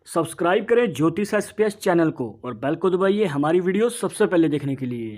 Subscribe करें ज्योतिष SPS channel को और बेल को दबाइए हमारी वीडियो सबसे पहले देखने के लिए।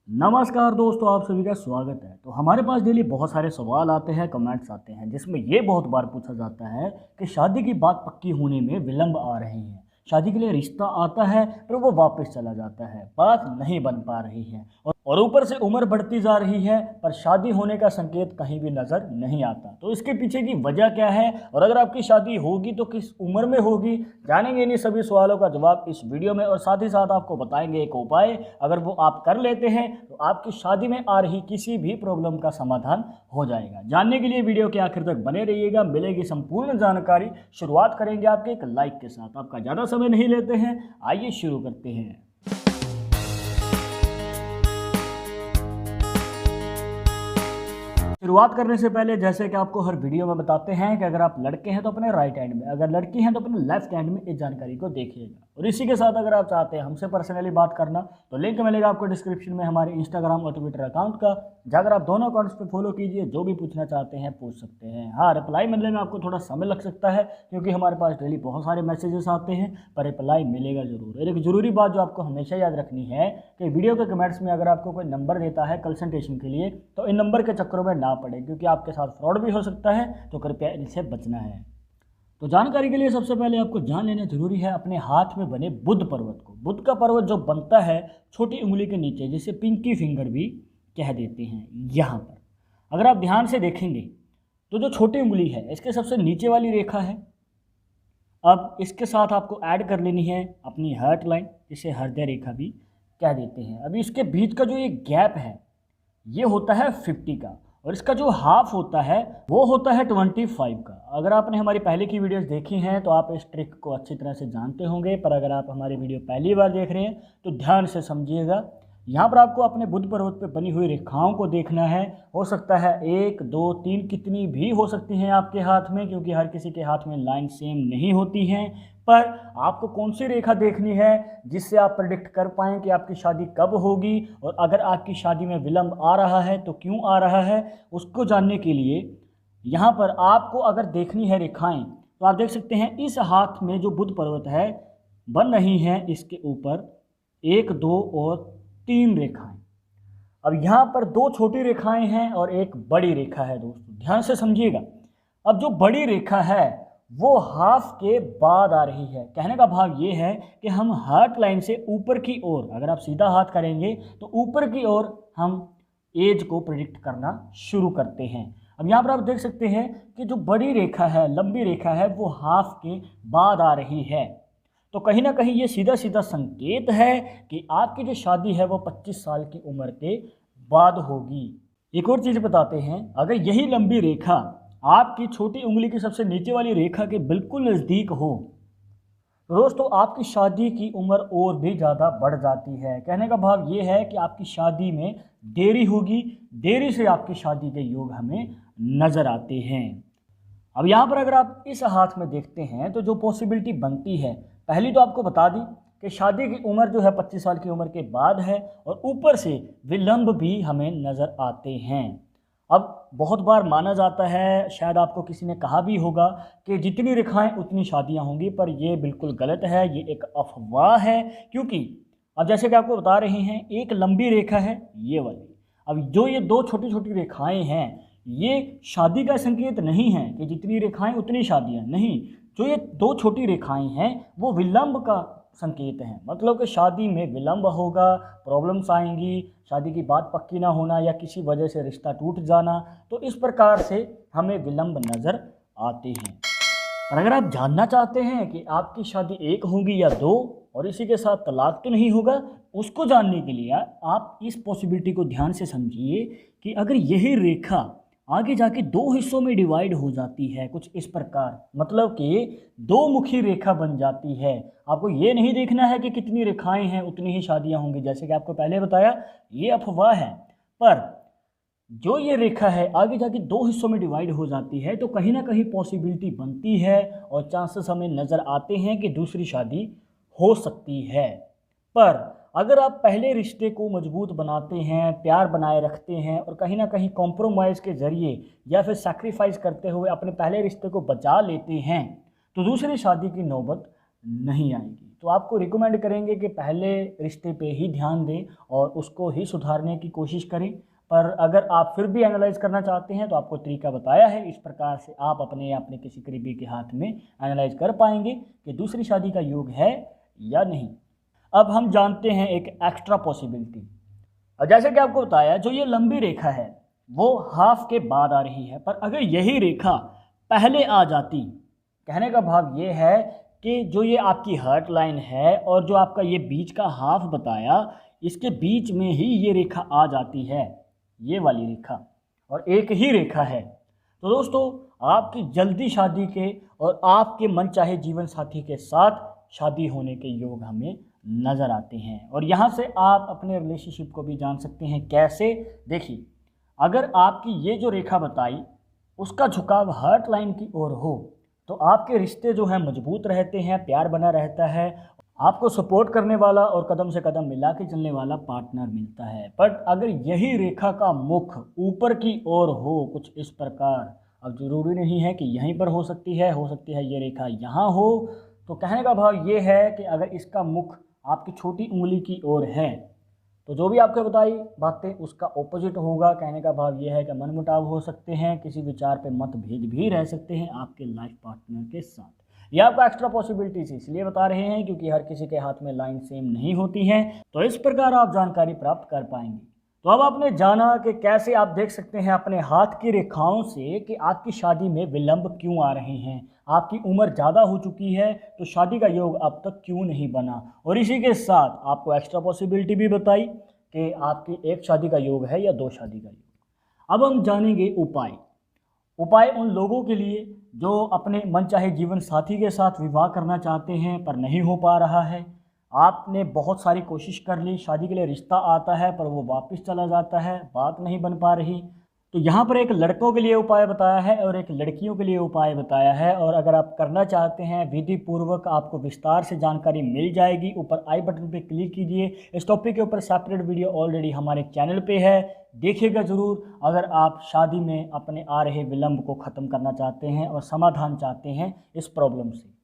नमस्कार दोस्तों, आप सभी का स्वागत है। तो हमारे पास डेली बहुत सारे सवाल आते हैं, कमेंट्स आते हैं, जिसमें ये बहुत बार पूछा जाता है कि शादी की बात पक्की होने में विलंब आ रहे हैं। शादी के लिए रिश्ता आता है पर वो वापस चला जाता है, बात नहीं बन पा रही है और ऊपर से उम्र बढ़ती जा रही है पर शादी होने का संकेत कहीं भी नज़र नहीं आता। तो इसके पीछे की वजह क्या है और अगर आपकी शादी होगी तो किस उम्र में होगी, जानेंगे इन्हीं सभी सवालों का जवाब इस वीडियो में। और साथ ही साथ आपको बताएंगे एक उपाय, अगर वो आप कर लेते हैं तो आपकी शादी में आ रही किसी भी प्रॉब्लम का समाधान हो जाएगा। जानने के लिए वीडियो के आखिर तक बने रहिएगा, मिलेगी संपूर्ण जानकारी। शुरुआत करेंगे आपके एक लाइक के साथ। आपका ज़्यादा समय नहीं लेते हैं, आइए शुरू करते हैं। शुरुआत करने से पहले जैसे कि आपको हर वीडियो में बताते हैं कि अगर आप लड़के हैं तो अपने राइट हैंड में, अगर लड़की हैं तो अपने लेफ्ट हैंड में इस जानकारी को देखिएगा। और इसी के साथ अगर आप चाहते हैं हमसे पर्सनली बात करना तो लिंक मिलेगा आपको डिस्क्रिप्शन में हमारे इंस्टाग्राम और ट्विटर अकाउंट का, जाकर आप दोनों अकाउंट्स पे फॉलो कीजिए। जो भी पूछना चाहते हैं पूछ सकते हैं। हाँ, रिप्लाई मिलने में आपको थोड़ा समय लग सकता है क्योंकि हमारे पास डेली बहुत सारे मैसेजेस आते हैं, पर रिप्लाई मिलेगा ज़रूर। और एक ज़रूरी बात जो आपको हमेशा याद रखनी है कि वीडियो के कमेंट्स में अगर आपको कोई नंबर देता है कंसल्टेशन के लिए तो इन नंबर के चक्करों में ना पड़े, क्योंकि आपके साथ फ्रॉड भी हो सकता है, तो कृपया इनसे बचना है। तो जानकारी के लिए सबसे पहले आपको जान लेना जरूरी है अपने हाथ में बने बुध पर्वत को। बुध का पर्वत जो बनता है छोटी उंगली के नीचे, जिसे पिंकी फिंगर भी कह देते हैं, यहाँ पर अगर आप ध्यान से देखेंगे तो जो छोटी उंगली है इसके सबसे नीचे वाली रेखा है। अब इसके साथ आपको ऐड कर लेनी है अपनी हार्ट लाइन, जिसे हृदय रेखा भी कह देते हैं। अभी इसके बीच का जो ये गैप है ये होता है 50 का, और इसका जो हाफ होता है वो होता है 25 का। अगर आपने हमारी पहले की वीडियोस देखी हैं तो आप इस ट्रिक को अच्छी तरह से जानते होंगे, पर अगर आप हमारी वीडियो पहली बार देख रहे हैं तो ध्यान से समझिएगा। यहाँ पर आपको अपने बुध पर्वत पे बनी हुई रेखाओं को देखना है। हो सकता है 1 2 3 कितनी भी हो सकती हैं आपके हाथ में, क्योंकि हर किसी के हाथ में लाइन सेम नहीं होती हैं। पर आपको कौन सी रेखा देखनी है जिससे आप प्रेडिक्ट कर पाएँ कि आपकी शादी कब होगी, और अगर आपकी शादी में विलंब आ रहा है तो क्यों आ रहा है, उसको जानने के लिए यहाँ पर आपको अगर देखनी है रेखाएं तो आप देख सकते हैं इस हाथ में जो बुध पर्वत है बन रही हैं, इसके ऊपर 1 2 और 3 रेखाएं। अब यहाँ पर 2 छोटी रेखाएं हैं और एक बड़ी रेखा है। दोस्तों ध्यान से समझिएगा। अब जो बड़ी रेखा है वो हाफ के बाद आ रही है। कहने का भाव ये है कि हम हार्ट लाइन से ऊपर की ओर, अगर आप सीधा हाथ करेंगे तो ऊपर की ओर हम एज को प्रेडिक्ट करना शुरू करते हैं। अब यहाँ पर आप देख सकते हैं कि जो बड़ी रेखा है, लंबी रेखा है, वो हाफ के बाद आ रही है। तो कहीं ना कहीं ये सीधा सीधा संकेत है कि आपकी जो शादी है वो 25 साल की उम्र के बाद होगी। एक और चीज़ बताते हैं, अगर यही लंबी रेखा आपकी छोटी उंगली की सबसे नीचे वाली रेखा के बिल्कुल नज़दीक हो तो दोस्तों आपकी शादी की उम्र और भी ज़्यादा बढ़ जाती है। कहने का भाव ये है कि आपकी शादी में देरी होगी, देरी से आपकी शादी के योग हमें नज़र आते हैं। अब यहाँ पर अगर आप इस हाथ में देखते हैं तो जो पॉसिबिलिटी बनती है, पहली तो आपको बता दी कि शादी की उम्र जो है 25 साल की उम्र के बाद है, और ऊपर से विलंब भी हमें नज़र आते हैं। अब बहुत बार माना जाता है, शायद आपको किसी ने कहा भी होगा कि जितनी रेखाएं उतनी शादियां होंगी, पर यह बिल्कुल गलत है, ये एक अफवाह है। क्योंकि अब जैसे कि आपको बता रहे हैं, एक लंबी रेखा है ये वाली, अब जो ये 2 छोटी छोटी रेखाएं हैं ये शादी का संकेत नहीं है कि जितनी रेखाएं उतनी शादियां, नहीं, जो ये 2 छोटी रेखाएं हैं वो विलंब का संकेत हैं। मतलब कि शादी में विलंब होगा, प्रॉब्लम्स आएंगी, शादी की बात पक्की ना होना या किसी वजह से रिश्ता टूट जाना, तो इस प्रकार से हमें विलंब नज़र आते हैं। और अगर आप जानना चाहते हैं कि आपकी शादी 1 होगी या 2 और इसी के साथ तलाक तो नहीं होगा, उसको जानने के लिए आप इस पॉसिबिलिटी को ध्यान से समझिए कि अगर यही रेखा आगे जाके 2 हिस्सों में डिवाइड हो जाती है कुछ इस प्रकार, मतलब कि 2 मुखी रेखा बन जाती है। आपको ये नहीं देखना है कि कितनी रेखाएं हैं उतनी ही शादियां होंगी, जैसे कि आपको पहले बताया ये अफवाह है। पर जो ये रेखा है आगे जाके 2 हिस्सों में डिवाइड हो जाती है तो कहीं ना कहीं पॉसिबिलिटी बनती है और चांसेस हमें नज़र आते हैं कि दूसरी शादी हो सकती है। पर अगर आप पहले रिश्ते को मजबूत बनाते हैं, प्यार बनाए रखते हैं और कहीं ना कहीं कॉम्प्रोमाइज़ के ज़रिए या फिर सैक्रिफाइस करते हुए अपने पहले रिश्ते को बचा लेते हैं तो दूसरी शादी की नौबत नहीं आएगी। तो आपको रिकमेंड करेंगे कि पहले रिश्ते पे ही ध्यान दें और उसको ही सुधारने की कोशिश करें। पर अगर आप फिर भी एनालाइज करना चाहते हैं तो आपको तरीका बताया है, इस प्रकार से आप अपने या अपने किसी करीबी के हाथ में एनालाइज कर पाएंगे कि दूसरी शादी का योग है या नहीं। अब हम जानते हैं एक एक्स्ट्रा पॉसिबिलिटी। और जैसे कि आपको बताया, जो ये लंबी रेखा है वो हाफ के बाद आ रही है, पर अगर यही रेखा पहले आ जाती, कहने का भाव ये है कि जो ये आपकी हर्ट लाइन है और जो आपका ये बीच का हाफ बताया, इसके बीच में ही ये रेखा आ जाती है, ये वाली रेखा, और एक ही रेखा है, तो दोस्तों आपकी जल्दी शादी के और आपके मनचाहे जीवन साथी के साथ शादी होने के योग हमें नज़र आते हैं। और यहाँ से आप अपने रिलेशनशिप को भी जान सकते हैं। कैसे? देखिए, अगर आपकी ये जो रेखा बताई उसका झुकाव हर्ट लाइन की ओर हो तो आपके रिश्ते जो हैं मजबूत रहते हैं, प्यार बना रहता है, आपको सपोर्ट करने वाला और कदम से कदम मिला के चलने वाला पार्टनर मिलता है। बट अगर यही रेखा का मुख ऊपर की ओर हो कुछ इस प्रकार, अब ज़रूरी नहीं है कि यहीं पर हो सकती है ये रेखा यहाँ हो, तो कहने का भाव ये है कि अगर इसका मुख आपकी छोटी उंगली की ओर है तो जो भी आपको बताई बातें उसका ऑपोजिट होगा। कहने का भाव ये है कि मनमुटाव हो सकते हैं, किसी विचार पे मतभेद भी रह सकते हैं आपके लाइफ पार्टनर के साथ। ये आपको एक्स्ट्रा पॉसिबिलिटीज इसलिए बता रहे हैं क्योंकि हर किसी के हाथ में लाइन सेम नहीं होती है, तो इस प्रकार आप जानकारी प्राप्त कर पाएंगे। तो अब आपने जाना कि कैसे आप देख सकते हैं अपने हाथ की रेखाओं से कि आपकी शादी में विलंब क्यों आ रहे हैं, आपकी उम्र ज़्यादा हो चुकी है तो शादी का योग अब तक क्यों नहीं बना, और इसी के साथ आपको एक्स्ट्रा पॉसिबिलिटी भी बताई कि आपकी एक शादी का योग है या दो शादी का योग। अब हम जानेंगे उपाय उन लोगों के लिए जो अपने मनचाहे जीवन साथी के साथ विवाह करना चाहते हैं पर नहीं हो पा रहा है। आपने बहुत सारी कोशिश कर ली, शादी के लिए रिश्ता आता है पर वो वापस चला जाता है, बात नहीं बन पा रही। तो यहाँ पर एक लड़कों के लिए उपाय बताया है और एक लड़कियों के लिए उपाय बताया है, और अगर आप करना चाहते हैं विधि पूर्वक आपको विस्तार से जानकारी मिल जाएगी। ऊपर आई बटन पे क्लिक कीजिए, इस टॉपिक के ऊपर सेपरेट वीडियो ऑलरेडी हमारे चैनल पे है, देखिएगा ज़रूर। अगर आप शादी में अपने आ रहे विलंब को ख़त्म करना चाहते हैं और समाधान चाहते हैं इस प्रॉब्लम से।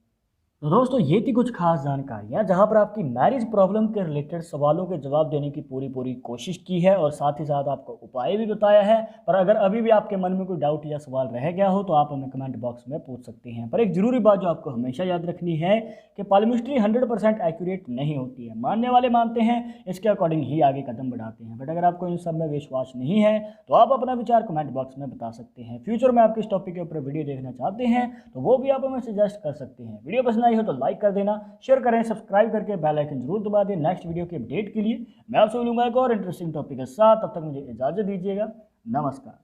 तो दोस्तों ये थी कुछ खास जानकारियाँ जहाँ पर आपकी मैरिज प्रॉब्लम के रिलेटेड सवालों के जवाब देने की पूरी कोशिश की है और साथ ही साथ आपको उपाय भी बताया है। पर अगर अभी भी आपके मन में कोई डाउट या सवाल रह गया हो तो आप हमें कमेंट बॉक्स में पूछ सकते हैं। पर एक ज़रूरी बात जो आपको हमेशा याद रखनी है कि पालमिस्ट्री 100% एक्यूरेट नहीं होती है। मानने वाले मानते हैं, इसके अकॉर्डिंग ही आगे कदम बढ़ाते हैं। बट अगर आपको इन सब में विश्वास नहीं है तो आप अपना विचार कमेंट बॉक्स में बता सकते हैं। फ्यूचर में आप किस टॉपिक के ऊपर वीडियो देखना चाहते हैं तो वो भी आप हमें सजेस्ट कर सकते हैं। वीडियो पसंद आई हो तो लाइक कर देना, शेयर करें, सब्सक्राइब करके बेल आइकन जरूर दबा दें। नेक्स्ट वीडियो की अपडेट के लिए मैं आपसे मिलूंगा एक और इंटरेस्टिंग टॉपिक के साथ। तब तक मुझे इजाज़त दीजिएगा। नमस्कार।